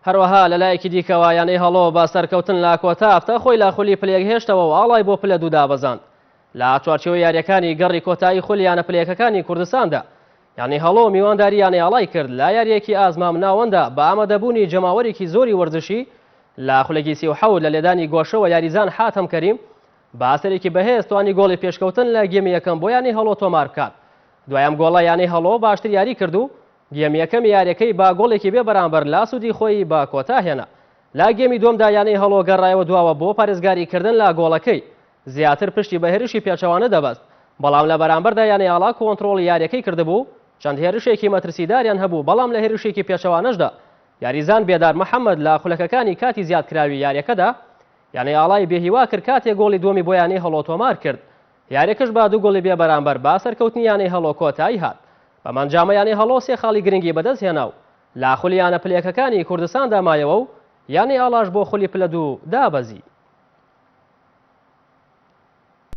هەروەها لەلایەکی دیکەوە یانەی هەڵۆ بە سەرکەوتن لە کۆتا خۆی لا خولی پلێک هێشتەوە و ئاڵای بۆ پلە دوو دابەزاند لە چوارچێوەی یاریەکانی گەڕی کۆتایی خولیانە پلێکەکانی کوردستاندا. یعنی هەڵۆ میوانداری یانەی ئاڵای کرد لە یاریەکی ئازمام ناوەندا بە ئامادەبوونی جەماوەرێکی زۆری وەرزشی لە خولەکی 37 لە لێدانی گۆشەوە یاریزان حاتەم کەریم بە ئاسەرێکی بەهێز توانی گۆڵی پێشکەوتن لە گێمی یەکەم بۆ یانەی هەڵۆ تۆمار بکات. دوایام گۆڵە یانەی هەڵۆ باشتر یاری کرد و گێمی یەکەم یاریەکەی با گۆڵێکی بێ بەرامبەر لا سوودی خۆی با کۆتا هێنا. لا گێمی دووەمدا یانەی هەڵۆ گەڕایەوە دواوە بۆ پارێزگاریکردن لە گۆڵەکەی زیاتر پشتی بە هێرشی پێچەوانە دەبەست، بەڵام لە بەرامبەردا یانەی ئاڵا کۆنتڕۆڵی یاریەکەی کردبوو. چەند هێرشێکی مەترسیداریان هەبوو، بەڵام لە هێرشێکی پێچەوانەشدا یاریزان بێدار محەممەد لە خولەکەکانی کاتی زیادکراوی یاریەکەدا یانەی ئاڵای بێهیوا کرد کاتێک گۆڵی دووەمی بۆ یانەی هەڵۆ تۆمار کرد. یاریەکەش با دوو گۆڵی بێ بەرامبەر با سەرکەوتنی یانەی هەڵۆ کۆتایی هات. بەمانجامە یانەی هەڵۆ سێ خاڵی گرنگی بەدەست هێنا و لا خولیانە پلێکەکانی کوردستان دامایەوە و یانەی ئاڵاش بۆ خولی پلە دوو دابەزی.